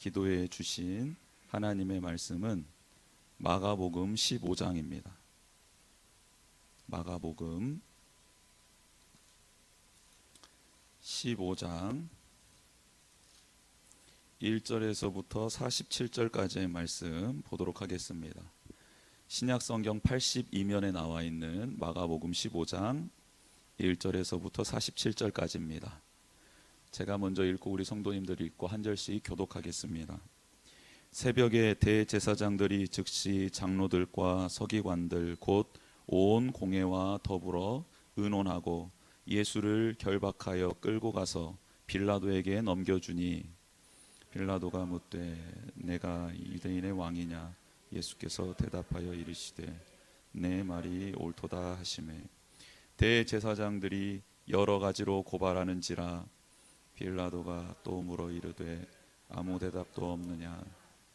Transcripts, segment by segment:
기도해 주신 하나님의 말씀은 마가복음 15장입니다. 마가복음 15장 1절에서부터 47절까지의 말씀 보도록 하겠습니다. 신약성경 82면에 나와 있는 마가복음 15장 1절에서부터 47절까지입니다. 제가 먼저 읽고 우리 성도님들이 읽고 한 절씩 교독하겠습니다. 새벽에 대제사장들이 즉시 장로들과 서기관들 곧 온 공회와 더불어 의논하고 예수를 결박하여 끌고 가서 빌라도에게 넘겨주니 빌라도가 묻되 내가 유대인의 왕이냐? 예수께서 대답하여 이르시되 내 말이 옳도다 하시매 대제사장들이 여러 가지로 고발하는지라 빌라도가 또 물어 이르되 아무 대답도 없느냐?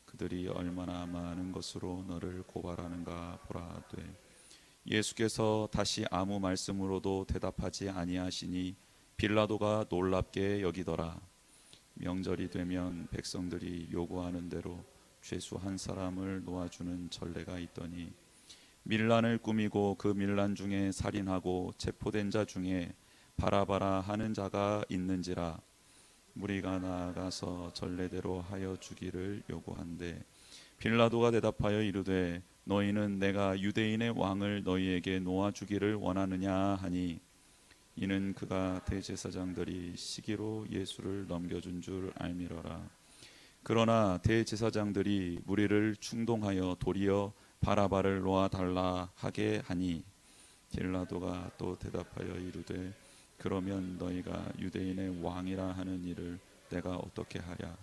그들이 얼마나 많은 것으로 너를 고발하는가 보라되 예수께서 다시 아무 말씀으로도 대답하지 아니하시니 빌라도가 놀랍게 여기더라. 명절이 되면 백성들이 요구하는 대로 죄수 한 사람을 놓아주는 전례가 있더니 밀란을 꾸미고 그 밀란 중에 살인하고 체포된 자 중에 바라바라 하는 자가 있는지라 무리가 나아가서 전례대로 하여 주기를 요구한대 빌라도가 대답하여 이르되 너희는 내가 유대인의 왕을 너희에게 놓아주기를 원하느냐 하니 이는 그가 대제사장들이 시기로 예수를 넘겨준 줄 알미러라. 그러나 대제사장들이 무리를 충동하여 도리어 바라바를 놓아달라 하게 하니 빌라도가 또 대답하여 이르되 그러면 너희가 유대인의 왕이라 하는 이를 내가 어떻게 하랴.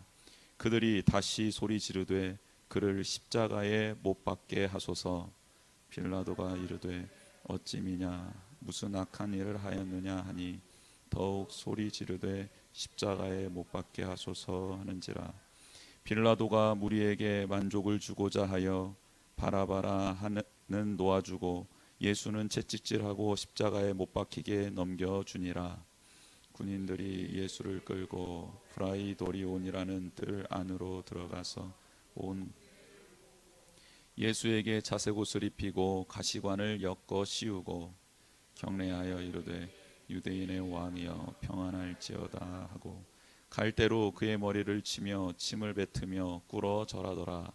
그들이 다시 소리 지르되 그를 십자가에 못 박게 하소서. 빌라도가 이르되 어찌미냐 무슨 악한 일을 하였느냐 하니 더욱 소리 지르되 십자가에 못 박게 하소서 하는지라. 빌라도가 무리에게 만족을 주고자 하여 바라바라 하는 놓아주고 예수는 채찍질하고 십자가에 못 박히게 넘겨주니라. 군인들이 예수를 끌고 프라이도리온이라는 뜰 안으로 들어가서 온 예수에게 자색옷을 입히고 가시관을 엮어 씌우고 경례하여 이르되 유대인의 왕이여 평안할지어다 하고 갈대로 그의 머리를 치며 침을 뱉으며 꿇어 절하더라.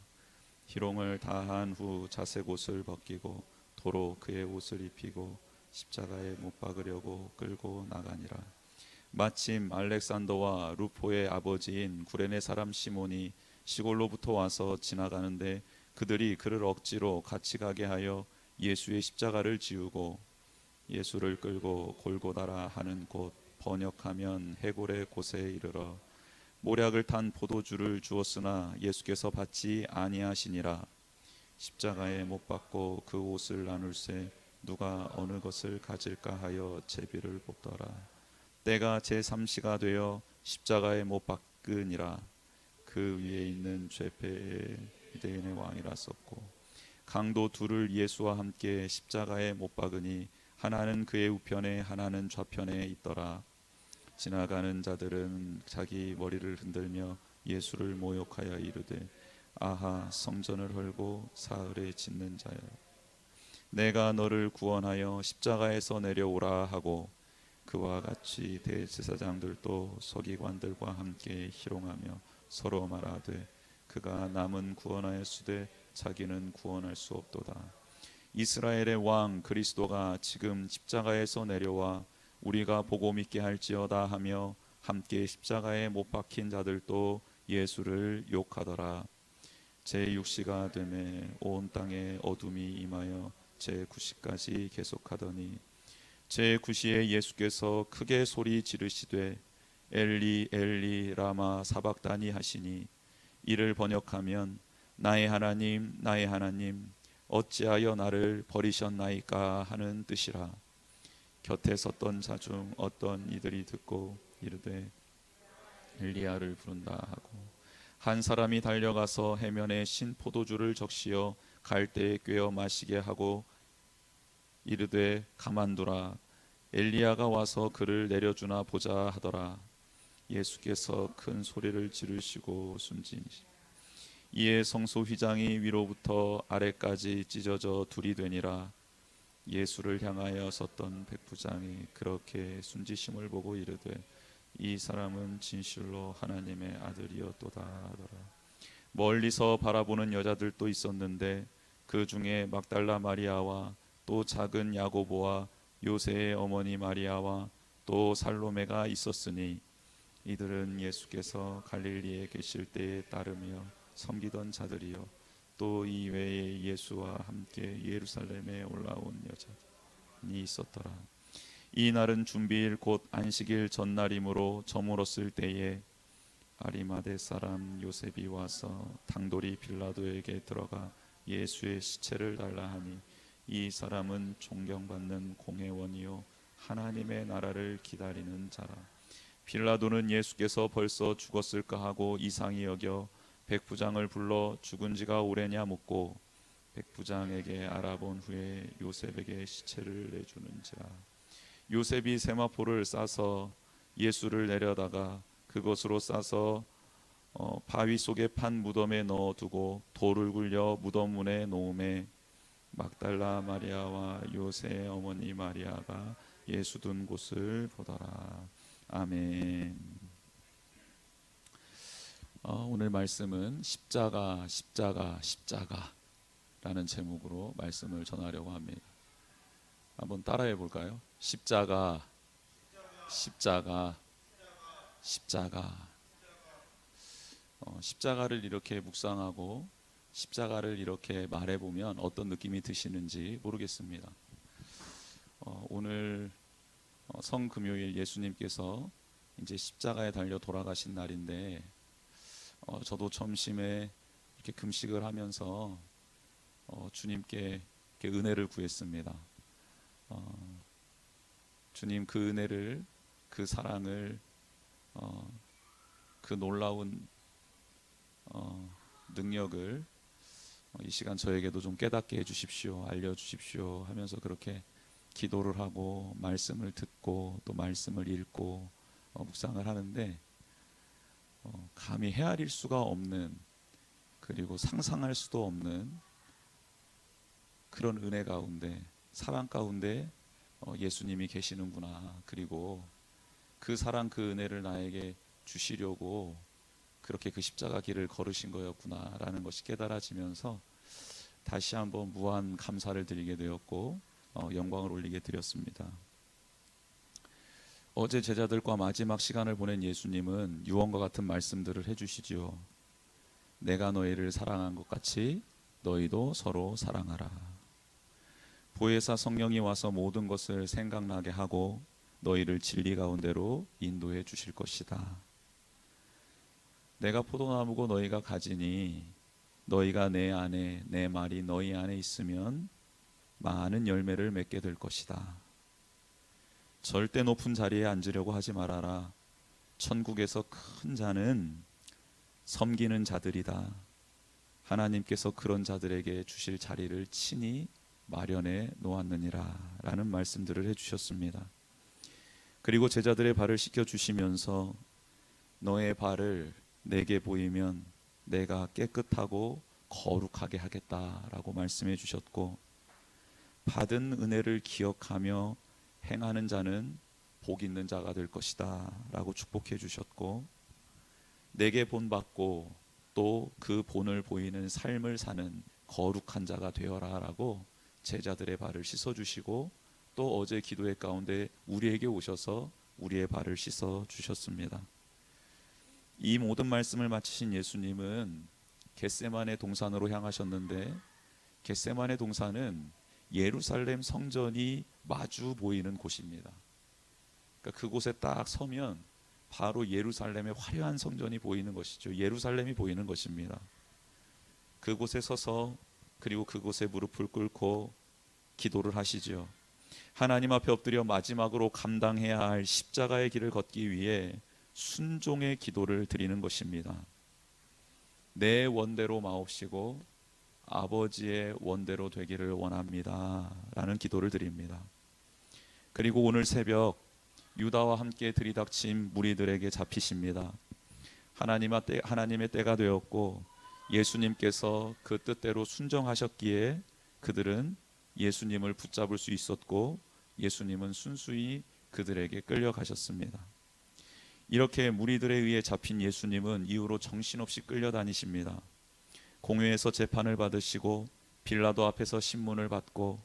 희롱을 다한 후 자색옷을 벗기고 도로 그의 옷을 입히고 십자가에 못 박으려고 끌고 나가니라. 마침 알렉산더와 루포의 아버지인 구레네 사람 시몬이 시골로부터 와서 지나가는데 그들이 그를 억지로 같이 가게 하여 예수의 십자가를 지우고 예수를 끌고 골고다라 하는 곳 번역하면 해골의 곳에 이르러 모략을 탄 포도주를 주었으나 예수께서 받지 아니하시니라. 십자가에 못 박고 그 옷을 나눌새 누가 어느 것을 가질까 하여 제비를 뽑더라. 때가 제3시가 되어 십자가에 못 박으니라. 그 위에 있는 죄패에 유대인의 왕이라 썼고 강도 둘을 예수와 함께 십자가에 못 박으니 하나는 그의 우편에 하나는 좌편에 있더라. 지나가는 자들은 자기 머리를 흔들며 예수를 모욕하여 이르되 아하 성전을 헐고 사흘에 짓는 자여 내가 너를 구원하여 십자가에서 내려오라 하고 그와 같이 대제사장들도 서기관들과 함께 희롱하며 서로 말하되 그가 남은 구원하였으되 자기는 구원할 수 없도다. 이스라엘의 왕 그리스도가 지금 십자가에서 내려와 우리가 보고 믿게 할지어다 하며 함께 십자가에 못 박힌 자들도 예수를 욕하더라. 제6시가 되매 온 땅에 어둠이 임하여 제9시까지 계속하더니 제9시에 예수께서 크게 소리 지르시되 엘리 엘리 라마 사박다니 하시니 이를 번역하면 나의 하나님 나의 하나님 어찌하여 나를 버리셨나이까 하는 뜻이라. 곁에 섰던 자 중 어떤 이들이 듣고 이르되 엘리야를 부른다 하고 한 사람이 달려가서 해면에 신 포도주를 적시어 갈대에 꿰어 마시게 하고 이르되 가만두라 엘리야가 와서 그를 내려주나 보자 하더라. 예수께서 큰 소리를 지르시고 숨지니 이에 성소 휘장이 위로부터 아래까지 찢어져 둘이 되니라. 예수를 향하여 섰던 백부장이 그렇게 숨지심을 보고 이르되 이 사람은 진실로 하나님의 아들이었도다 하더라. 멀리서 바라보는 여자들도 있었는데 그 중에 막달라 마리아와 또 작은 야고보와 요새의 어머니 마리아와 또 살로메가 있었으니 이들은 예수께서 갈릴리에 계실 때에 따르며 섬기던 자들이요 또 이 외에 예수와 함께 예루살렘에 올라온 여자들이 있었더라. 이 날은 준비일 곧 안식일 전날이므로 저물었을 때에 아리마대 사람 요셉이 와서 당돌이 빌라도에게 들어가 예수의 시체를 달라 하니 이 사람은 존경받는 공회원이요 하나님의 나라를 기다리는 자라. 빌라도는 예수께서 벌써 죽었을까 하고 이상히 여겨 백부장을 불러 죽은 지가 오래냐 묻고 백부장에게 알아본 후에 요셉에게 시체를 내주는지라. 요셉이 세마포를 싸서 예수를 내려다가 그것으로 싸서 바위 속에 판 무덤에 넣어두고 돌을 굴려 무덤 문에 놓음에 막달라 마리아와 요새의 어머니 마리아가 예수 둔 곳을 보더라. 아멘. 오늘 말씀은 십자가 십자가라는 제목으로 말씀을 전하려고 합니다. 한번 따라해 볼까요? 십자가 십자가를 이렇게 묵상하고 십자가를 이렇게 말해보면 어떤 느낌이 드시는지 모르겠습니다. 오늘 성금요일 예수님께서 이제 십자가에 달려 돌아가신 날인데 저도 점심에 이렇게 금식을 하면서 주님께 이렇게 은혜를 구했습니다. 주님 그 은혜를, 그 사랑을, 그 놀라운 능력을 이 시간 저에게도 좀 깨닫게 해주십시오, 알려주십시오 하면서 그렇게 기도를 하고 말씀을 듣고 또 말씀을 읽고 묵상을 하는데 감히 헤아릴 수가 없는, 그리고 상상할 수도 없는 그런 은혜 가운데, 사랑 가운데 예수님이 계시는구나. 그리고 그 사랑, 그 은혜를 나에게 주시려고 그렇게 그 십자가 길을 걸으신 거였구나 라는 것이 깨달아지면서 다시 한번 무한 감사를 드리게 되었고 영광을 올리게 드렸습니다. 어제 제자들과 마지막 시간을 보낸 예수님은 유언과 같은 말씀들을 해주시지요. 내가 너희를 사랑한 것 같이 너희도 서로 사랑하라. 보혜사 성령이 와서 모든 것을 생각나게 하고 너희를 진리 가운데로 인도해 주실 것이다. 내가 포도나무고 너희가 가지니 너희가 내 안에, 내 말이 너희 안에 있으면 많은 열매를 맺게 될 것이다. 절대 높은 자리에 앉으려고 하지 말아라. 천국에서 큰 자는 섬기는 자들이다. 하나님께서 그런 자들에게 주실 자리를 친히 마련해 놓았느니라 라는 말씀들을 해주셨습니다. 그리고 제자들의 발을 씻겨주시면서 너의 발을 내게 보이면 내가 깨끗하고 거룩하게 하겠다라고 말씀해 주셨고, 받은 은혜를 기억하며 행하는 자는 복 있는 자가 될 것이다 라고 축복해 주셨고, 내게 본받고 또 그 본을 보이는 삶을 사는 거룩한 자가 되어라 라고 제자들의 발을 씻어주시고, 또 어제 기도회 가운데 우리에게 오셔서 우리의 발을 씻어 주셨습니다. 이 모든 말씀을 마치신 예수님은 겟세마네 동산으로 향하셨는데, 겟세마네 동산은 예루살렘 성전이 마주 보이는 곳입니다. 그러니까 그곳에 딱 서면 바로 예루살렘의 화려한 성전이 보이는 것이죠. 예루살렘이 보이는 것입니다. 그곳에 서서, 그리고 그곳에 무릎을 꿇고 기도를 하시죠. 하나님 앞에 엎드려 마지막으로 감당해야 할 십자가의 길을 걷기 위해 순종의 기도를 드리는 것입니다. 내 원대로 마옵시고 아버지의 원대로 되기를 원합니다 라는 기도를 드립니다. 그리고 오늘 새벽 유다와 함께 들이닥친 무리들에게 잡히십니다. 하나님의 때가 되었고 예수님께서 그 뜻대로 순종하셨기에 그들은 예수님을 붙잡을 수 있었고 예수님은 순수히 그들에게 끌려가셨습니다. 이렇게 무리들에 의해 잡힌 예수님은 이후로 정신없이 끌려다니십니다. 공회에서 재판을 받으시고 빌라도 앞에서 신문을 받고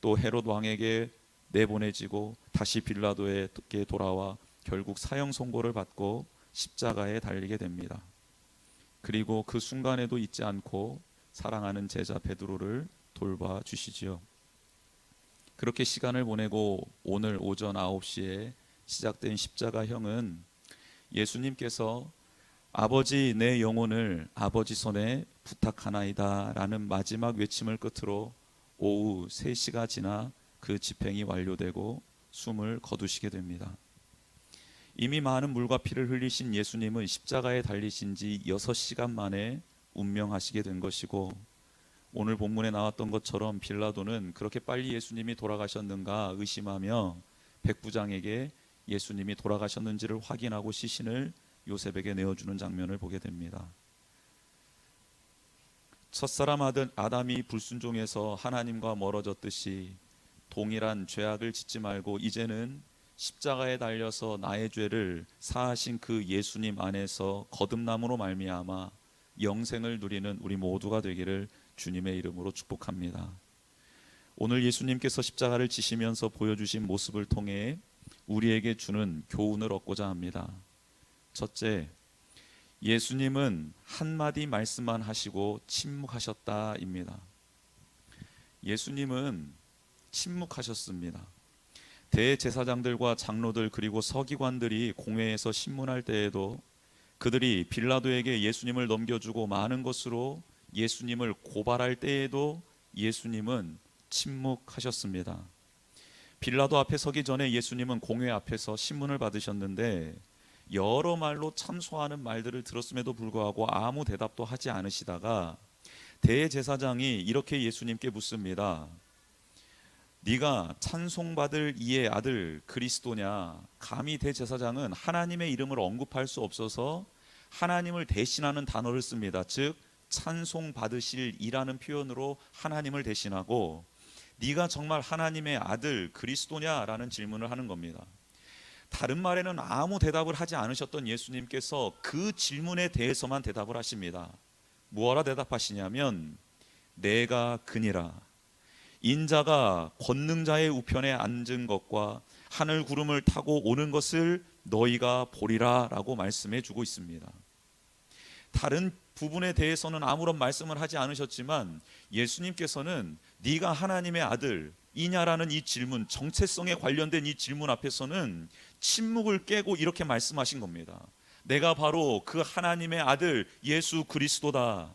또 헤롯 왕에게 내보내지고 다시 빌라도에게 돌아와 결국 사형 선고를 받고 십자가에 달리게 됩니다. 그리고 그 순간에도 잊지 않고 사랑하는 제자 베드로를 돌봐 주시지요. 그렇게 시간을 보내고 오늘 오전 9시에 시작된 십자가형은 예수님께서 아버지 내 영혼을 아버지 손에 부탁하나이다 라는 마지막 외침을 끝으로 오후 3시가 지나 그 집행이 완료되고 숨을 거두시게 됩니다. 이미 많은 물과 피를 흘리신 예수님은 십자가에 달리신 지 6시간 만에 운명하시게 된 것이고 오늘 본문에 나왔던 것처럼 빌라도는 그렇게 빨리 예수님이 돌아가셨는가 의심하며 백부장에게 예수님이 돌아가셨는지를 확인하고 시신을 요셉에게 내어주는 장면을 보게 됩니다. 첫사람 아담이 불순종해서 하나님과 멀어졌듯이 동일한 죄악을 짓지 말고 이제는 십자가에 달려서 나의 죄를 사하신 그 예수님 안에서 거듭남으로 말미암아 영생을 누리는 우리 모두가 되기를 주님의 이름으로 축복합니다. 오늘 예수님께서 십자가를 지시면서 보여주신 모습을 통해 우리에게 주는 교훈을 얻고자 합니다. 첫째, 예수님은 한마디 말씀만 하시고 침묵하셨다입니다. 예수님은 침묵하셨습니다. 대제사장들과 장로들 그리고 서기관들이 공회에서 신문할 때에도 그들이 빌라도에게 예수님을 넘겨주고 많은 것으로 예수님을 고발할 때에도 예수님은 침묵하셨습니다. 빌라도 앞에 서기 전에 예수님은 공회 앞에서 신문을 받으셨는데 여러 말로 참소하는 말들을 들었음에도 불구하고 아무 대답도 하지 않으시다가 대제사장이 이렇게 예수님께 묻습니다. 네가 찬송받을 이의 아들 그리스도냐? 감히 대제사장은 하나님의 이름을 언급할 수 없어서 하나님을 대신하는 단어를 씁니다. 즉 찬송받으실 이라는 표현으로 하나님을 대신하고 네가 정말 하나님의 아들 그리스도냐라는 질문을 하는 겁니다. 다른 말에는 아무 대답을 하지 않으셨던 예수님께서 그 질문에 대해서만 대답을 하십니다. 뭐하라 대답하시냐면 내가 그니라. 인자가 권능자의 우편에 앉은 것과 하늘 구름을 타고 오는 것을 너희가 보리라 라고 말씀해 주고 있습니다. 다른 부분에 대해서는 아무런 말씀을 하지 않으셨지만 예수님께서는 네가 하나님의 아들 이냐라는 이 질문, 정체성에 관련된 이 질문 앞에서는 침묵을 깨고 이렇게 말씀하신 겁니다. 내가 바로 그 하나님의 아들 예수 그리스도다.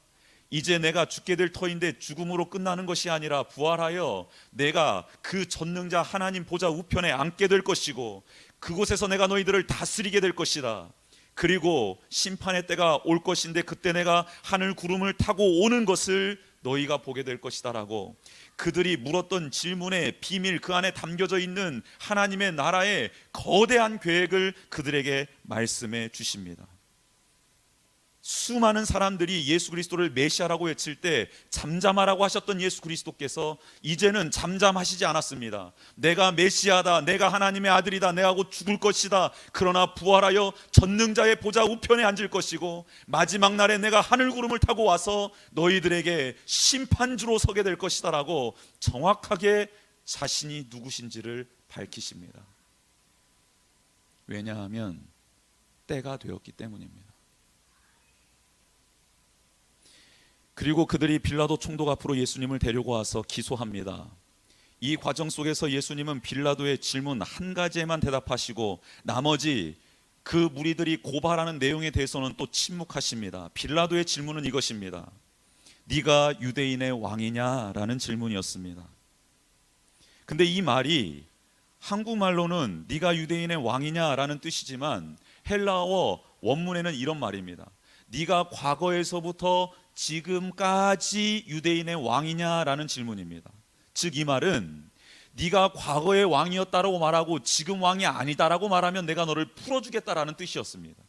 이제 내가 죽게 될 터인데 죽음으로 끝나는 것이 아니라 부활하여 내가 그 전능자 하나님 보좌 우편에 앉게 될 것이고 그곳에서 내가 너희들을 다스리게 될 것이다. 그리고 심판의 때가 올 것인데 그때 내가 하늘 구름을 타고 오는 것을 너희가 보게 될 것이다 라고 그들이 물었던 질문의 비밀, 그 안에 담겨져 있는 하나님의 나라의 거대한 계획을 그들에게 말씀해 주십니다. 수많은 사람들이 예수 그리스도를 메시아라고 외칠 때 잠잠하라고 하셨던 예수 그리스도께서 이제는 잠잠하시지 않았습니다. 내가 메시아다, 내가 하나님의 아들이다, 내가 곧 죽을 것이다. 그러나 부활하여 전능자의 보좌 우편에 앉을 것이고 마지막 날에 내가 하늘 구름을 타고 와서 너희들에게 심판주로 서게 될 것이다 라고 정확하게 자신이 누구신지를 밝히십니다. 왜냐하면 때가 되었기 때문입니다. 그리고 그들이 빌라도 총독 앞으로 예수님을 데리고 와서 기소합니다. 이 과정 속에서 예수님은 빌라도의 질문 한 가지에만 대답하시고 나머지 그 무리들이 고발하는 내용에 대해서는 또 침묵하십니다. 빌라도의 질문은 이것입니다. 네가 유대인의 왕이냐라는 질문이었습니다. 근데 이 말이 한국말로는 네가 유대인의 왕이냐라는 뜻이지만 헬라어 원문에는 이런 말입니다. 네가 과거에서부터 지금까지 유대인의 왕이냐라는 질문입니다. 즉 이 말은 네가 과거의 왕이었다라고 말하고 지금 왕이 아니다라고 말하면 내가 너를 풀어주겠다라는 뜻이었습니다.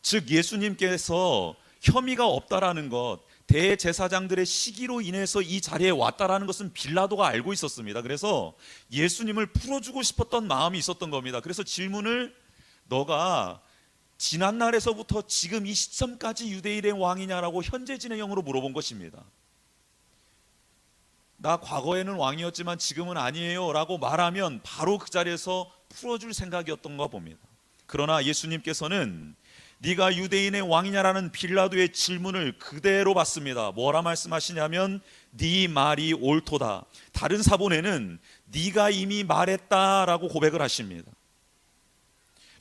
즉 예수님께서 혐의가 없다라는 것, 대제사장들의 시기로 인해서 이 자리에 왔다라는 것은 빌라도가 알고 있었습니다. 그래서 예수님을 풀어주고 싶었던 마음이 있었던 겁니다. 그래서 질문을, 너가 지난날에서부터 지금 이 시점까지 유대인의 왕이냐라고 현재 진행형으로 물어본 것입니다. 나 과거에는 왕이었지만 지금은 아니에요 라고 말하면 바로 그 자리에서 풀어줄 생각이었던가 봅니다. 그러나 예수님께서는 네가 유대인의 왕이냐라는 빌라도의 질문을 그대로 받습니다. 뭐라 말씀하시냐면 네 말이 옳도다. 다른 사본에는 네가 이미 말했다라고 고백을 하십니다.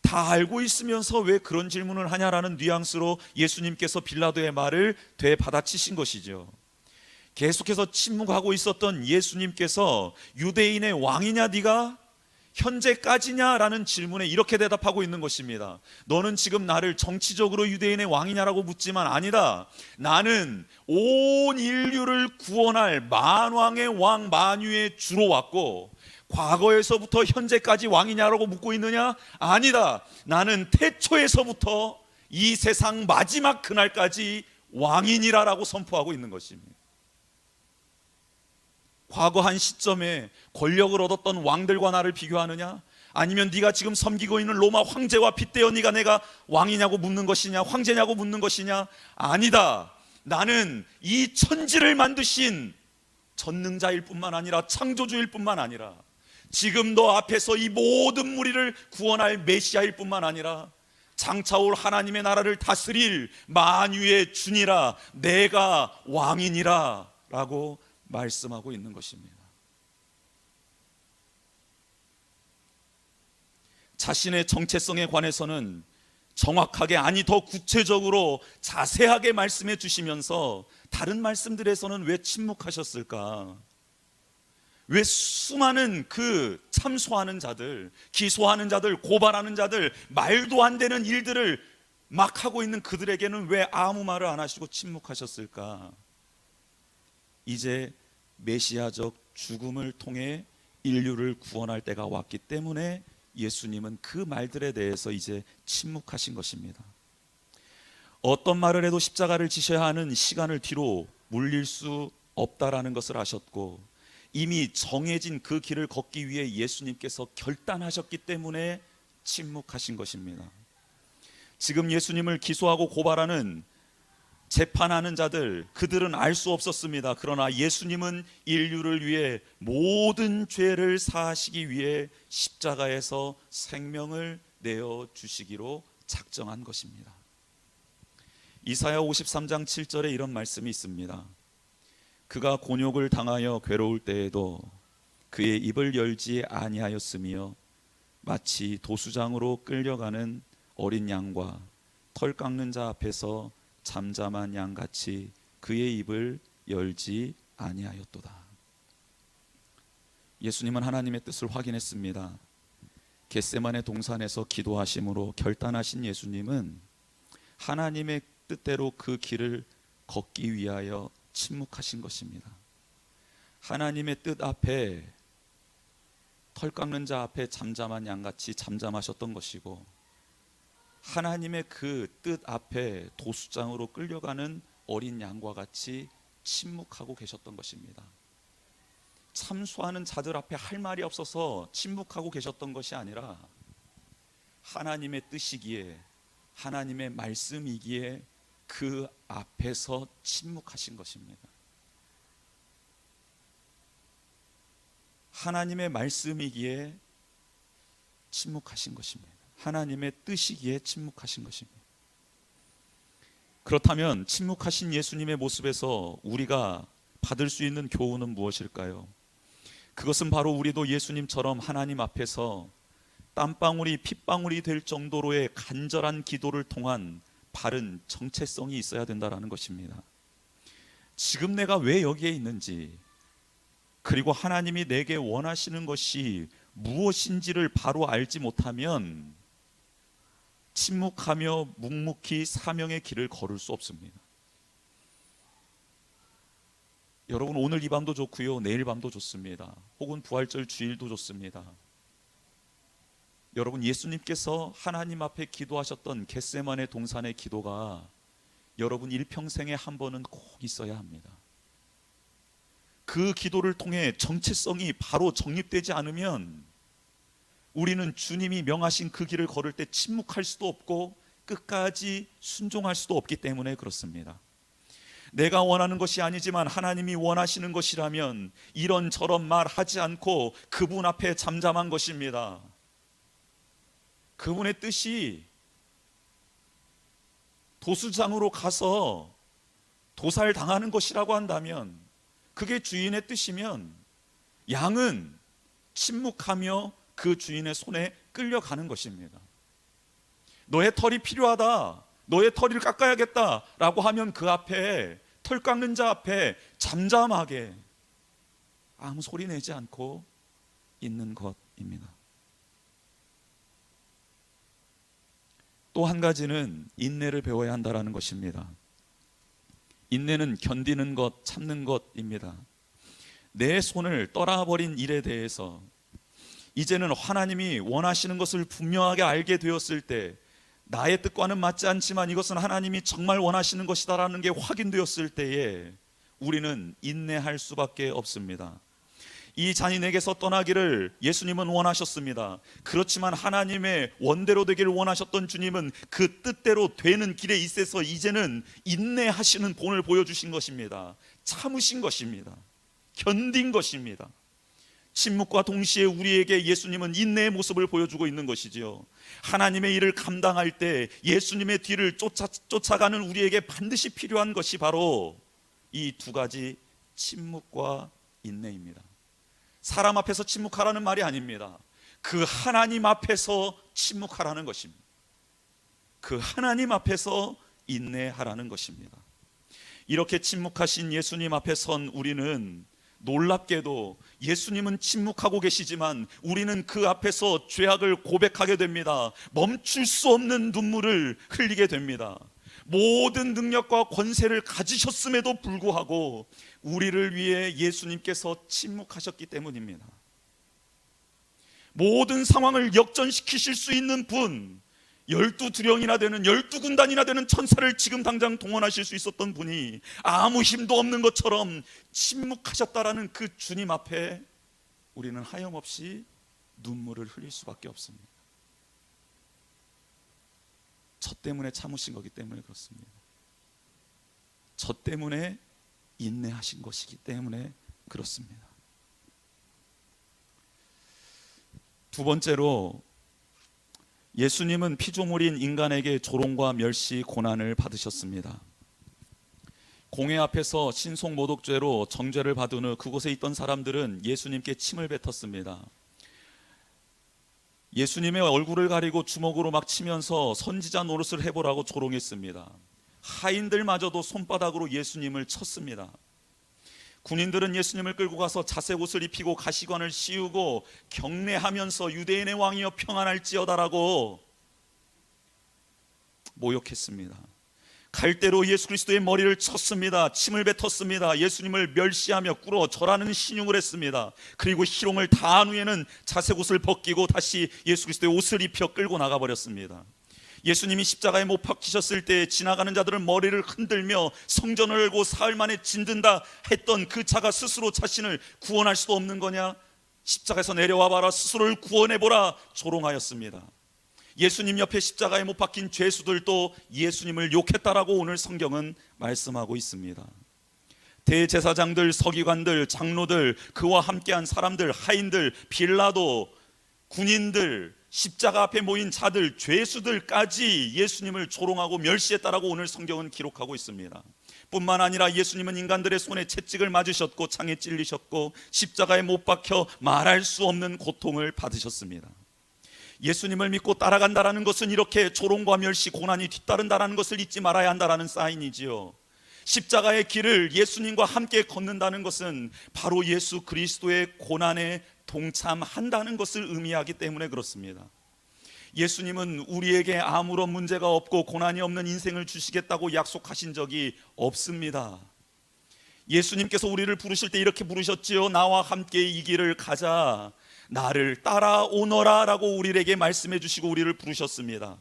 다 알고 있으면서 왜 그런 질문을 하냐라는 뉘앙스로 예수님께서 빌라도의 말을 되받아치신 것이죠. 계속해서 침묵하고 있었던 예수님께서 유대인의 왕이냐 네가 현재까지냐라는 질문에 이렇게 대답하고 있는 것입니다. 너는 지금 나를 정치적으로 유대인의 왕이냐라고 묻지만 아니다. 나는 온 인류를 구원할 만왕의 왕 만유의 주로 왔고, 과거에서부터 현재까지 왕이냐라고 묻고 있느냐? 아니다. 나는 태초에서부터 이 세상 마지막 그날까지 왕이니라라고 선포하고 있는 것입니다. 과거 한 시점에 권력을 얻었던 왕들과 나를 비교하느냐? 아니면 네가 지금 섬기고 있는 로마 황제와 빗대어 네가 내가 왕이냐고 묻는 것이냐, 황제냐고 묻는 것이냐? 아니다. 나는 이 천지를 만드신 전능자일 뿐만 아니라 창조주일 뿐만 아니라 지금 너 앞에서 이 모든 무리를 구원할 메시아일 뿐만 아니라 장차올 하나님의 나라를 다스릴 만유의 주니라, 내가 왕이니라 라고 말씀하고 있는 것입니다. 자신의 정체성에 관해서는 정확하게, 아니 더 구체적으로 자세하게 말씀해 주시면서 다른 말씀들에서는 왜 침묵하셨을까? 왜 수많은 그 참소하는 자들, 기소하는 자들, 고발하는 자들, 말도 안 되는 일들을 막 하고 있는 그들에게는 왜 아무 말을 안 하시고 침묵하셨을까? 이제 메시아적 죽음을 통해 인류를 구원할 때가 왔기 때문에 예수님은 그 말들에 대해서 이제 침묵하신 것입니다. 어떤 말을 해도 십자가를 지셔야 하는 시간을 뒤로 물릴 수 없다라는 것을 아셨고, 이미 정해진 그 길을 걷기 위해 예수님께서 결단하셨기 때문에 침묵하신 것입니다. 지금 예수님을 기소하고 고발하는, 재판하는 자들, 그들은 알 수 없었습니다. 그러나 예수님은 인류를 위해 모든 죄를 사하시기 위해 십자가에서 생명을 내어 주시기로 작정한 것입니다. 이사야 53장 7절에 이런 말씀이 있습니다. 그가 곤욕을 당하여 괴로울 때에도 그의 입을 열지 아니하였으며 마치 도수장으로 끌려가는 어린 양과 털 깎는 자 앞에서 잠잠한 양같이 그의 입을 열지 아니하였도다. 예수님은 하나님의 뜻을 확인했습니다. 겟세마네 동산에서 기도하심으로 결단하신 예수님은 하나님의 뜻대로 그 길을 걷기 위하여 침묵하신 것입니다. 하나님의 뜻 앞에, 털 깎는 자 앞에 잠잠한 양같이 잠잠하셨던 것이고, 하나님의 그 뜻 앞에 도수장으로 끌려가는 어린 양과 같이 침묵하고 계셨던 것입니다. 참소하는 자들 앞에 할 말이 없어서 침묵하고 계셨던 것이 아니라 하나님의 뜻이기에, 하나님의 말씀이기에 그 앞에서 침묵하신 것입니다. 하나님의 말씀이기에 침묵하신 것입니다. 하나님의 뜻이기에 침묵하신 것입니다. 그렇다면 침묵하신 예수님의 모습에서 우리가 받을 수 있는 교훈은 무엇일까요? 그것은 바로 우리도 예수님처럼 하나님 앞에서 땀방울이 핏방울이 될 정도로의 간절한 기도를 통한 바른 정체성이 있어야 된다는 것입니다. 지금 내가 왜 여기에 있는지, 그리고 하나님이 내게 원하시는 것이 무엇인지를 바로 알지 못하면 침묵하며 묵묵히 사명의 길을 걸을 수 없습니다. 여러분, 오늘 이 밤도 좋고요, 내일 밤도 좋습니다. 혹은 부활절 주일도 좋습니다. 여러분, 예수님께서 하나님 앞에 기도하셨던 겟세마네 동산의 기도가 여러분 일평생에 한 번은 꼭 있어야 합니다. 그 기도를 통해 정체성이 바로 정립되지 않으면 우리는 주님이 명하신 그 길을 걸을 때 침묵할 수도 없고 끝까지 순종할 수도 없기 때문에 그렇습니다. 내가 원하는 것이 아니지만 하나님이 원하시는 것이라면 이런저런 말 하지 않고 그분 앞에 잠잠한 것입니다. 그분의 뜻이 도수장으로 가서 도살당하는 것이라고 한다면, 그게 주인의 뜻이면 양은 침묵하며 그 주인의 손에 끌려가는 것입니다. 너의 털이 필요하다, 너의 털을 깎아야겠다 라고 하면 그 앞에, 털 깎는 자 앞에 잠잠하게 아무 소리 내지 않고 있는 것입니다. 또 한 가지는 인내를 배워야 한다는 것입니다. 인내는 견디는 것, 참는 것입니다. 내 손을 떠나버린 일에 대해서 이제는 하나님이 원하시는 것을 분명하게 알게 되었을 때, 나의 뜻과는 맞지 않지만 이것은 하나님이 정말 원하시는 것이다라는 게 확인되었을 때에 우리는 인내할 수밖에 없습니다. 이 잔인에게서 떠나기를 예수님은 원하셨습니다. 그렇지만 하나님의 원대로 되기를 원하셨던 주님은 그 뜻대로 되는 길에 있어서 이제는 인내하시는 본을 보여주신 것입니다. 참으신 것입니다. 견딘 것입니다. 침묵과 동시에 우리에게 예수님은 인내의 모습을 보여주고 있는 것이지요. 하나님의 일을 감당할 때 예수님의 뒤를 쫓아가는 우리에게 반드시 필요한 것이 바로 이 두 가지 침묵과 인내입니다. 사람 앞에서 침묵하라는 말이 아닙니다. 그 하나님 앞에서 침묵하라는 것입니다. 그 하나님 앞에서 인내하라는 것입니다. 이렇게 침묵하신 예수님 앞에 선 우리는 놀랍게도 예수님은 침묵하고 계시지만 우리는 그 앞에서 죄악을 고백하게 됩니다. 멈출 수 없는 눈물을 흘리게 됩니다. 모든 능력과 권세를 가지셨음에도 불구하고 우리를 위해 예수님께서 침묵하셨기 때문입니다. 모든 상황을 역전시키실 수 있는 분, 12두령이나 되는 12군단이나 되는 천사를 지금 당장 동원하실 수 있었던 분이 아무 힘도 없는 것처럼 침묵하셨다라는 그 주님 앞에 우리는 하염없이 눈물을 흘릴 수밖에 없습니다. 저 때문에 참으신 거기 때문에 그렇습니다. 저 때문에 인내하신 것이기 때문에 그렇습니다. 두 번째로, 예수님은 피조물인 인간에게 조롱과 멸시, 고난을 받으셨습니다. 공회 앞에서 신속모독죄로 정죄를 받은 후 그곳에 있던 사람들은 예수님께 침을 뱉었습니다. 예수님의 얼굴을 가리고 주먹으로 막 치면서 선지자 노릇을 해보라고 조롱했습니다. 하인들마저도 손바닥으로 예수님을 쳤습니다. 군인들은 예수님을 끌고 가서 자색 옷을 입히고 가시관을 씌우고 경례하면서 유대인의 왕이여 평안할지어다라고 모욕했습니다. 갈대로 예수 그리스도의 머리를 쳤습니다. 침을 뱉었습니다. 예수님을 멸시하며 꿇어 절하는 신용을 했습니다. 그리고 희롱을 다한 후에는 자색 옷을 벗기고 다시 예수 그리스도의 옷을 입혀 끌고 나가버렸습니다. 예수님이 십자가에 못 박히셨을 때 지나가는 자들은 머리를 흔들며 성전을 열고 사흘 만에 진든다 했던 그 자가 스스로 자신을 구원할 수도 없는 거냐? 십자가에서 내려와 봐라, 스스로를 구원해보라 조롱하였습니다. 예수님 옆에 십자가에 못 박힌 죄수들도 예수님을 욕했다라고 오늘 성경은 말씀하고 있습니다. 대제사장들, 서기관들, 장로들, 그와 함께한 사람들, 하인들, 빌라도, 군인들, 십자가 앞에 모인 자들, 죄수들까지 예수님을 조롱하고 멸시했다라고 오늘 성경은 기록하고 있습니다. 뿐만 아니라 예수님은 인간들의 손에 채찍을 맞으셨고 창에 찔리셨고 십자가에 못 박혀 말할 수 없는 고통을 받으셨습니다. 예수님을 믿고 따라간다라는 것은 이렇게 조롱과 멸시, 고난이 뒤따른다라는 것을 잊지 말아야 한다라는 사인이지요. 십자가의 길을 예수님과 함께 걷는다는 것은 바로 예수 그리스도의 고난에 동참한다는 것을 의미하기 때문에 그렇습니다. 예수님은 우리에게 아무런 문제가 없고 고난이 없는 인생을 주시겠다고 약속하신 적이 없습니다. 예수님께서 우리를 부르실 때 이렇게 부르셨지요. 나와 함께 이 길을 가자, 나를 따라오너라 라고 우리에게 말씀해 주시고 우리를 부르셨습니다.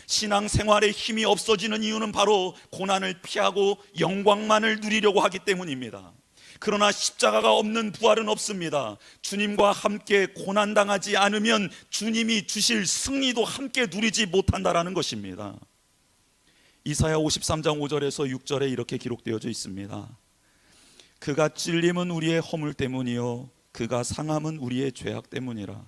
신앙생활에 힘이 없어지는 이유는 바로 고난을 피하고 영광만을 누리려고 하기 때문입니다. 그러나 십자가가 없는 부활은 없습니다. 주님과 함께 고난당하지 않으면 주님이 주실 승리도 함께 누리지 못한다라는 것입니다. 이사야 53장 5절에서 6절에 이렇게 기록되어져 있습니다. 그가 찔림은 우리의 허물 때문이요 그가 상함은 우리의 죄악 때문이라.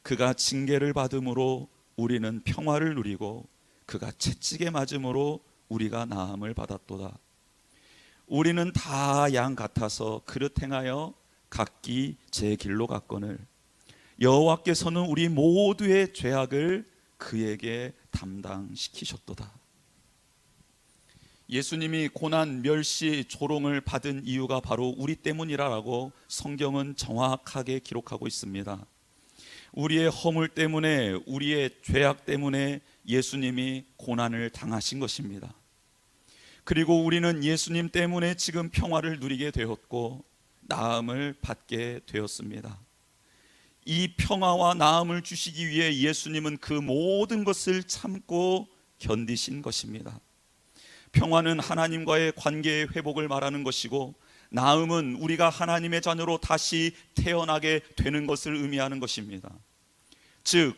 그가 징계를 받음으로 우리는 평화를 누리고 그가 채찍에 맞음으로 우리가 나음을 받았도다. 우리는 다 양 같아서 그릇 행하여 각기 제 길로 갔거늘 여호와께서는 우리 모두의 죄악을 그에게 담당시키셨도다. 예수님이 고난, 멸시, 조롱을 받은 이유가 바로 우리 때문이라고 성경은 정확하게 기록하고 있습니다. 우리의 허물 때문에, 우리의 죄악 때문에 예수님이 고난을 당하신 것입니다. 그리고 우리는 예수님 때문에 지금 평화를 누리게 되었고 나음을 받게 되었습니다. 이 평화와 나음을 주시기 위해 예수님은 그 모든 것을 참고 견디신 것입니다. 평화는 하나님과의 관계의 회복을 말하는 것이고, 나음은 우리가 하나님의 자녀로 다시 태어나게 되는 것을 의미하는 것입니다. 즉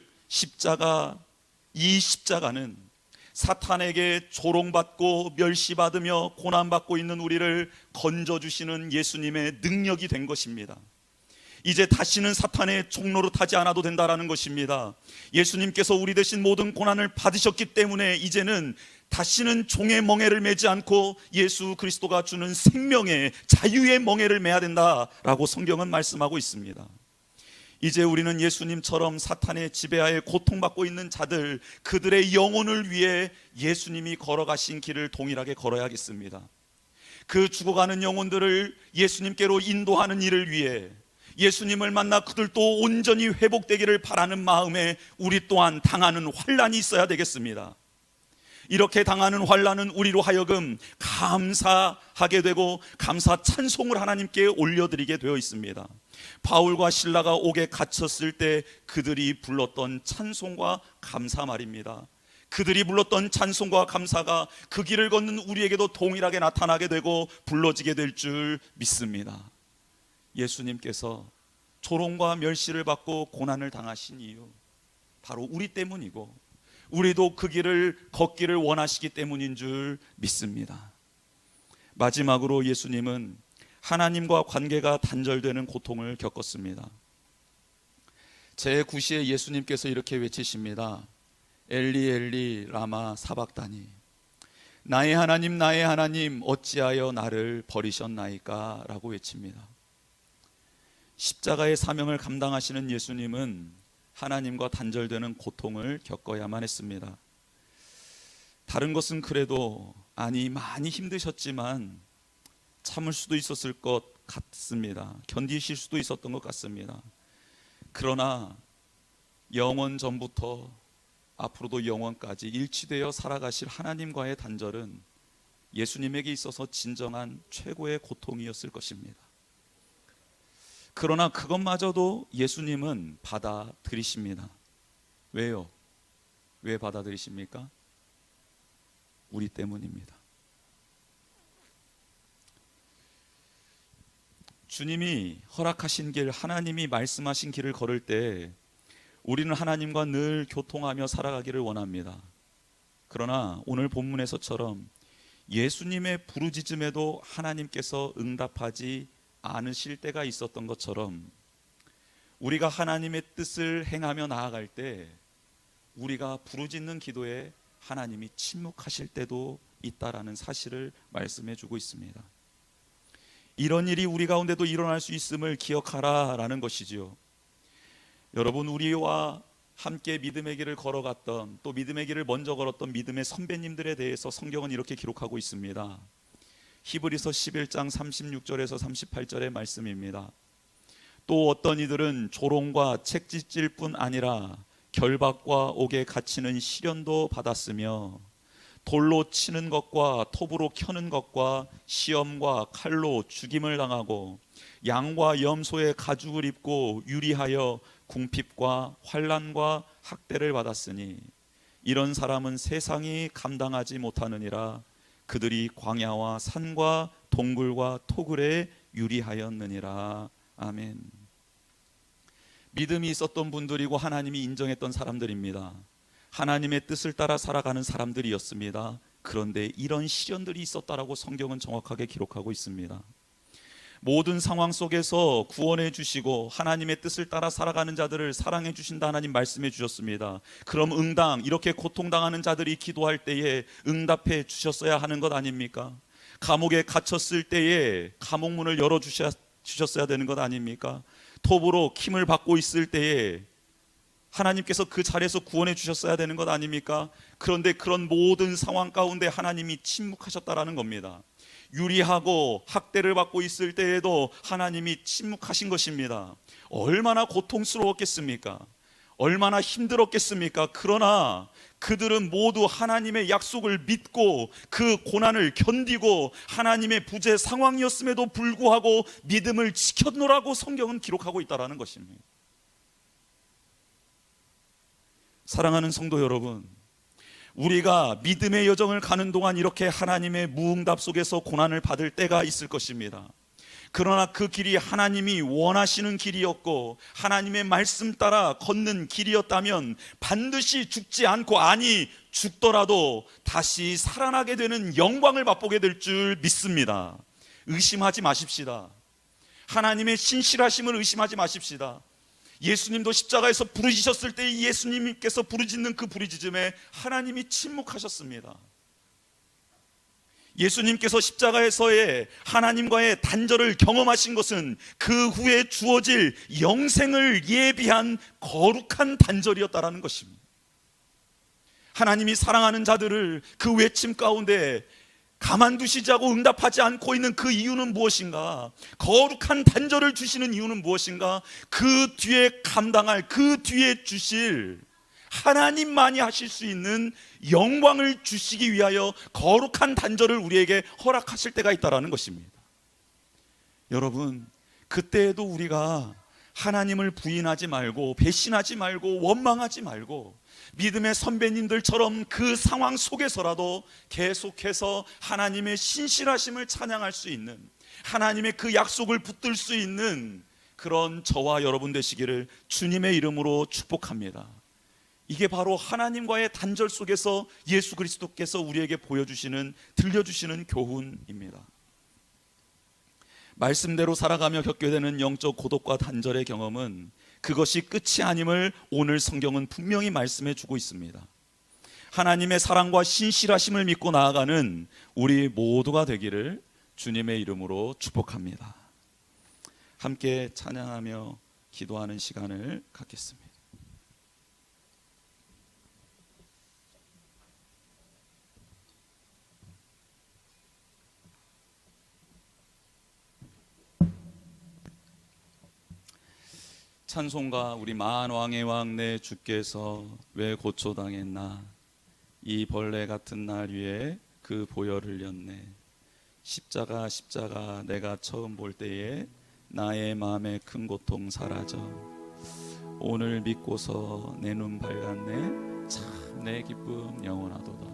이 십자가는 사탄에게 조롱받고 멸시받으며 고난받고 있는 우리를 건져주시는 예수님의 능력이 된 것입니다. 이제 다시는 사탄의 종로로 타지 않아도 된다라는 것입니다. 예수님께서 우리 대신 모든 고난을 받으셨기 때문에 이제는 다시는 종의 멍에를 매지 않고 예수 그리스도가 주는 생명의 자유의 멍에를 매야 된다라고 성경은 말씀하고 있습니다. 이제 우리는 예수님처럼 사탄의 지배하에 고통받고 있는 자들, 그들의 영혼을 위해 예수님이 걸어가신 길을 동일하게 걸어야겠습니다. 그 죽어가는 영혼들을 예수님께로 인도하는 일을 위해 예수님을 만나 그들도 온전히 회복되기를 바라는 마음에 우리 또한 당하는 환난이 있어야 되겠습니다. 이렇게 당하는 환난은 우리로 하여금 감사하게 되고 감사 찬송을 하나님께 올려드리게 되어 있습니다. 바울과 실라가 옥에 갇혔을 때 그들이 불렀던 찬송과 감사 말입니다. 그들이 불렀던 찬송과 감사가 그 길을 걷는 우리에게도 동일하게 나타나게 되고 불러지게 될 줄 믿습니다. 예수님께서 조롱과 멸시를 받고 고난을 당하신 이유, 바로 우리 때문이고 우리도 그 길을 걷기를 원하시기 때문인 줄 믿습니다. 마지막으로 예수님은 하나님과 관계가 단절되는 고통을 겪었습니다. 제9시에 예수님께서 이렇게 외치십니다. 엘리 엘리 라마 사박다니, 나의 하나님 어찌하여 나를 버리셨나이까 라고 외칩니다. 십자가의 사명을 감당하시는 예수님은 하나님과 단절되는 고통을 겪어야만 했습니다. 다른 것은 그래도 많이 힘드셨지만 참을 수도 있었을 것 같습니다. 견디실 수도 있었던 것 같습니다. 그러나 영원 전부터 앞으로도 영원까지 일치되어 살아가실 하나님과의 단절은 예수님에게 있어서 진정한 최고의 고통이었을 것입니다. 그러나 그것마저도 예수님은 받아들이십니다. 왜요? 왜 받아들이십니까? 우리 때문입니다. 주님이 허락하신 길, 하나님이 말씀하신 길을 걸을 때 우리는 하나님과 늘 교통하며 살아가기를 원합니다. 그러나 오늘 본문에서처럼 예수님의 부르짖음에도 하나님께서 응답하지 않으실 때가 있었던 것처럼 우리가 하나님의 뜻을 행하며 나아갈 때 우리가 부르짖는 기도에 하나님이 침묵하실 때도 있다라는 사실을 말씀해 주고 있습니다. 이런 일이 우리 가운데도 일어날 수 있음을 기억하라라는 것이지요. 여러분, 우리와 함께 믿음의 길을 걸어갔던, 또 믿음의 길을 먼저 걸었던 믿음의 선배님들에 대해서 성경은 이렇게 기록하고 있습니다. 히브리서 11장 36절에서 38절의 말씀입니다. 또 어떤 이들은 조롱과 책짓질 뿐 아니라 결박과 옥에 갇히는 시련도 받았으며, 돌로 치는 것과 톱으로 켜는 것과 시험과 칼로 죽임을 당하고 양과 염소의 가죽을 입고 유리하여 궁핍과 환난과 학대를 받았으니 이런 사람은 세상이 감당하지 못하느니라. 그들이 광야와 산과 동굴과 토굴에 유리하였느니라. 아멘. 믿음이 있었던 분들이고 하나님이 인정했던 사람들입니다. 하나님의 뜻을 따라 살아가는 사람들이었습니다. 그런데 이런 시련들이 있었다라고 성경은 정확하게 기록하고 있습니다. 모든 상황 속에서 구원해 주시고 하나님의 뜻을 따라 살아가는 자들을 사랑해 주신다 하나님 말씀해 주셨습니다. 그럼 응당, 이렇게 고통당하는 자들이 기도할 때에 응답해 주셨어야 하는 것 아닙니까? 감옥에 갇혔을 때에 감옥문을 열어 주셨어야 되는 것 아닙니까? 톱으로 킴을 받고 있을 때에 하나님께서 그 자리에서 구원해 주셨어야 되는 것 아닙니까? 그런데 그런 모든 상황 가운데 하나님이 침묵하셨다라는 겁니다. 유리하고 학대를 받고 있을 때에도 하나님이 침묵하신 것입니다. 얼마나 고통스러웠겠습니까? 얼마나 힘들었겠습니까? 그러나 그들은 모두 하나님의 약속을 믿고 그 고난을 견디고 하나님의 부재 상황이었음에도 불구하고 믿음을 지켰노라고 성경은 기록하고 있다는 것입니다. 사랑하는 성도 여러분, 우리가 믿음의 여정을 가는 동안 이렇게 하나님의 무응답 속에서 고난을 받을 때가 있을 것입니다. 그러나 그 길이 하나님이 원하시는 길이었고 하나님의 말씀 따라 걷는 길이었다면 반드시 죽지 않고, 아니 죽더라도 다시 살아나게 되는 영광을 맛보게 될 줄 믿습니다. 의심하지 마십시다. 하나님의 신실하심을 의심하지 마십시다. 예수님도 십자가에서 부르짖으셨을 때 예수님께서 부르짖는 그 부르짖음에 하나님이 침묵하셨습니다. 예수님께서 십자가에서의 하나님과의 단절을 경험하신 것은 그 후에 주어질 영생을 예비한 거룩한 단절이었다라는 것입니다. 하나님이 사랑하는 자들을 그 외침 가운데 가만두시지 않고 응답하지 않고 있는 그 이유는 무엇인가? 거룩한 단절을 주시는 이유는 무엇인가? 그 뒤에 감당할, 그 뒤에 주실 하나님만이 하실 수 있는 영광을 주시기 위하여 거룩한 단절을 우리에게 허락하실 때가 있다는 것입니다. 여러분, 그때에도 우리가 하나님을 부인하지 말고 배신하지 말고 원망하지 말고 믿음의 선배님들처럼 그 상황 속에서라도 계속해서 하나님의 신실하심을 찬양할 수 있는, 하나님의 그 약속을 붙들 수 있는 그런 저와 여러분 되시기를 주님의 이름으로 축복합니다. 이게 바로 하나님과의 단절 속에서 예수 그리스도께서 우리에게 보여주시는, 들려주시는 교훈입니다. 말씀대로 살아가며 겪게 되는 영적 고독과 단절의 경험은 그것이 끝이 아님을 오늘 성경은 분명히 말씀해 주고 있습니다. 하나님의 사랑과 신실하심을 믿고 나아가는 우리 모두가 되기를 주님의 이름으로 축복합니다. 함께 찬양하며 기도하는 시간을 갖겠습니다. 찬송가 우리 만왕의 왕 내 주께서 왜 고초당했나, 이 벌레 같은 날 위에 그 보혈을 흘렸네. 십자가 십자가 내가 처음 볼 때에 나의 마음의 큰 고통 사라져. 오늘 믿고서 내 눈 밝았네. 참 내 기쁨 영원하도다.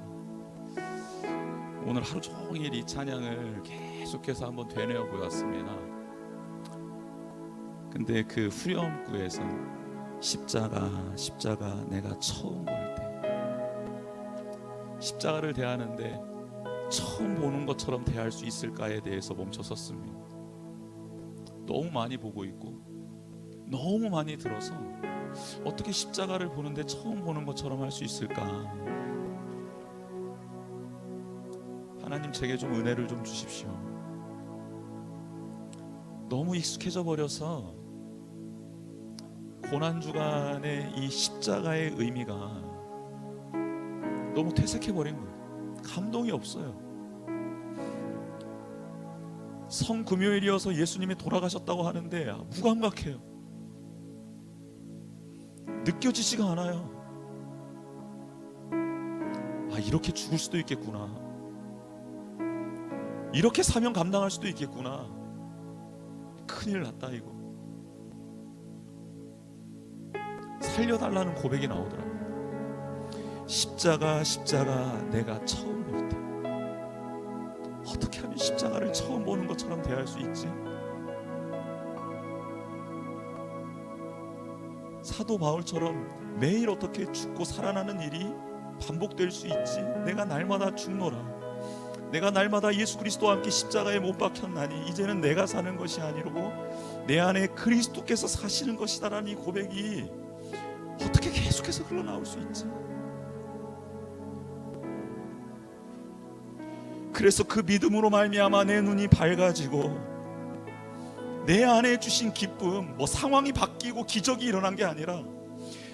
오늘 하루 종일 이 찬양을 계속해서 한번 되뇌어 보았습니다. 근데 그 후렴구에서 십자가 십자가 내가 처음 볼 때, 십자가를 대하는데 처음 보는 것처럼 대할 수 있을까에 대해서 멈춰섰습니다. 너무 많이 보고 있고 너무 많이 들어서 어떻게 십자가를 보는데 처음 보는 것처럼 할 수 있을까? 하나님, 제게 좀 은혜를 좀 주십시오. 너무 익숙해져 버려서 고난주간의 이 십자가의 의미가 너무 퇴색해버린 거예요. 감동이 없어요. 성금요일이어서 예수님이 돌아가셨다고 하는데 무감각해요. 느껴지지가 않아요. 이렇게 죽을 수도 있겠구나, 이렇게 사명 감당할 수도 있겠구나, 큰일 났다 이거. 살려달라는 고백이 나오더라고요. 십자가 내가 처음 볼 때 어떻게 하면 십자가를 처음 보는 것처럼 대할 수 있지? 사도 바울처럼 매일 어떻게 죽고 살아나는 일이 반복될 수 있지? 내가 날마다 죽노라, 내가 날마다 예수 그리스도와 함께 십자가에 못 박혔나니 이제는 내가 사는 것이 아니고 내 안에 그리스도께서 사시는 것이다라는 이 고백이 어떻게 계속해서 흘러나올 수 있지? 그래서 그 믿음으로 말미암아 내 눈이 밝아지고 내 안에 주신 기쁨, 상황이 바뀌고 기적이 일어난 게 아니라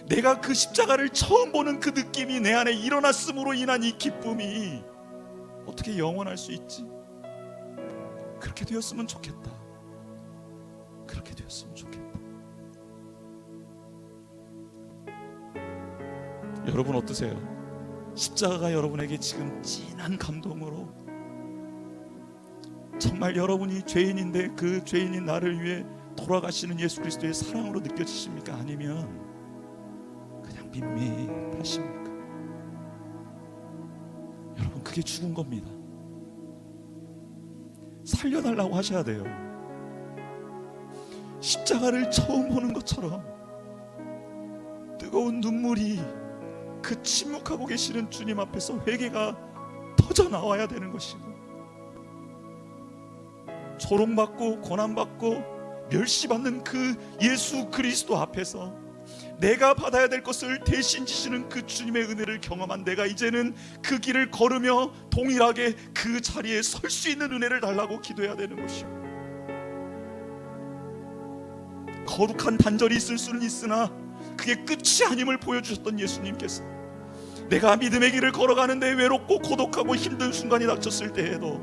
내가 그 십자가를 처음 보는 그 느낌이 내 안에 일어났음으로 인한 이 기쁨이 어떻게 영원할 수 있지? 그렇게 되었으면 좋겠다. 그렇게 되었으면 좋겠다. 여러분 어떠세요? 십자가가 여러분에게 지금 진한 감동으로 정말 여러분이 죄인인데 그 죄인인 나를 위해 돌아가시는 예수 그리스도의 사랑으로 느껴지십니까? 아니면 그냥 밋밋하십니까? 여러분 그게 죽은 겁니다. 살려달라고 하셔야 돼요. 십자가를 처음 보는 것처럼 뜨거운 눈물이 그 침묵하고 계시는 주님 앞에서 회개가 터져 나와야 되는 것이고, 조롱받고 고난받고 멸시받는 그 예수 그리스도 앞에서 내가 받아야 될 것을 대신 지시는 그 주님의 은혜를 경험한 내가 이제는 그 길을 걸으며 동일하게 그 자리에 설 수 있는 은혜를 달라고 기도해야 되는 것이고, 거룩한 단절이 있을 수는 있으나 그게 끝이 아님을 보여주셨던 예수님께서 내가 믿음의 길을 걸어가는데 외롭고 고독하고 힘든 순간이 닥쳤을 때에도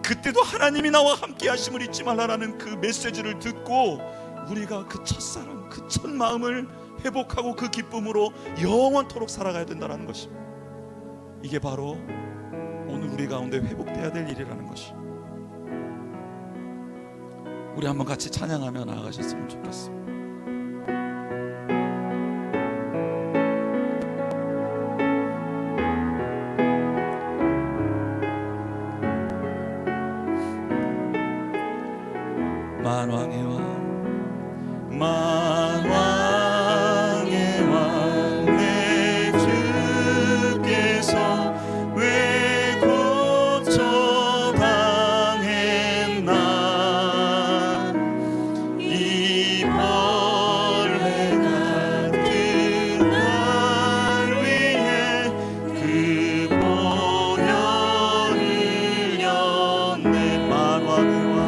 그때도 하나님이 나와 함께 하심을 잊지 말라라는 그 메시지를 듣고 우리가 그 첫사랑, 그 첫 마음을 회복하고 그 기쁨으로 영원토록 살아가야 된다는 것입니다. 이게 바로 오늘 우리 가운데 회복돼야 될 일이라는 것이. 우리 한번 같이 찬양하며 나아가셨으면 좋겠습니다. 만왕의 왕, 만왕의 왕, 내 주께서 왜 고쳐 당했나. 이 벌레 같은 날 위해 그 보혈을 흘렸네. 만왕의 왕,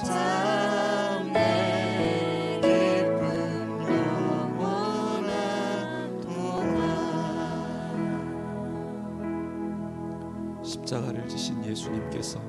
참 내 기쁨 영원하도다. 십자가를 지신 예수님께서